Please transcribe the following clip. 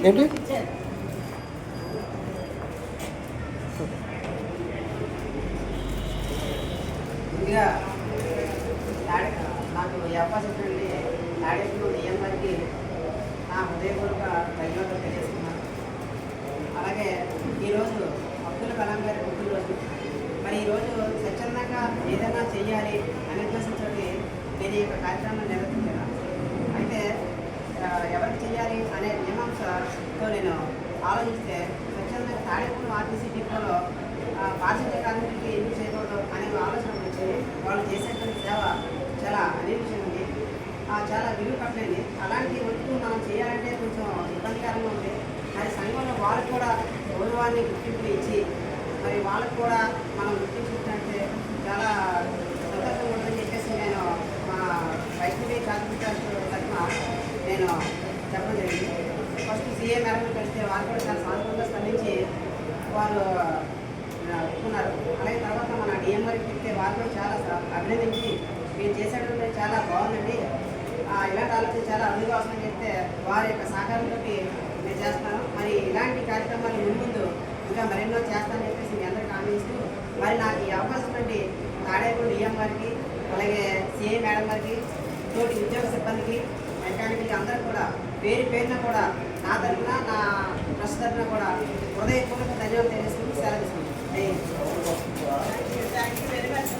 ఏంటి ముందుగా నాకు ఈ అవకాశం నుండి తాడేపులో నియమానికి నా హృదయపూర్వక ధన్యవాదాలు తెలియజేస్తున్నాను. అలాగే ఈరోజు అబ్దుల్ కలాం గారి పుట్టినరోజు. మరి ఈరోజు స్వచ్ఛందంగా ఏదైనా చెయ్యాలి అనే ఉద్దేశంతో నేను ఈ యొక్క కార్యక్రమాన్ని నిర్వహిస్తున్నాను. అయితే ఎవరికి చేయాలి అనే మీమాంసతో నేను ఆలోచిస్తే స్వచ్ఛందంగా తాడేపులు ఆర్టీసీ డిపోలో పారిశుద్ధ్య కార్మికులకి ఎందుకు చేయకూడదు అనే ఆలోచన వచ్చింది. వాళ్ళు చేసేటువంటి సేవ చాలా అనిపించింది, చాలా విలువ కట్టలేదు. అలాంటి వరకు మనం చేయాలంటే కొంచెం ఇబ్బందికరంగా ఉంది. మరి సంఘంలో వాళ్ళు కూడా గౌరవాన్ని గుర్తింపులు ఇచ్చి మరి వాళ్ళకు కూడా మనం గుర్తించినట్టే చాలా సంతోషంగా ఉంటుందని చెప్పేసి నేను మా వైష్ణవి కార్మిక తరఫున నేను చెప్పడం జరిగింది. ఫస్ట్ సీఏ మేడం కలిస్తే వారు కూడా చాలా సానుకూలంగా స్పందించి వాళ్ళు ఒప్పుకున్నారు. అలాగే తర్వాత మన డిఎంఆర్కి చెప్తే వారు కూడా చాలా అభినందించి మీరు చేసేటప్పుడు చాలా బాగుందండి, ఇలాంటి ఆలోచన చాలా అభివృద్ధి అవసరం చెప్తే వారి యొక్క సహకారంతో నేను చేస్తాను. మరి ఇలాంటి కార్యక్రమాలు ముందు ఇంకా మరెన్నో చేస్తానని చెప్పేసి మీ అందరికీ ఆనందిస్తూ మరి నాకు ఈ అవకాశం నుండి తాడేపల్లి డిఎం గారికి అలాగే సిఐ మేడం గారికి తోటి ఉద్యోగ సిబ్బందికి మెకానికల్కి అందరూ కూడా పేరు పేరున కూడా నా తరఫున నా ట్రస్ట్ తరఫున కూడా హృదయపూర్వక ధన్యవాదాలు తెలియజేసుకుంటూ సెలవు తీసుకుంటాను. Thank you very much.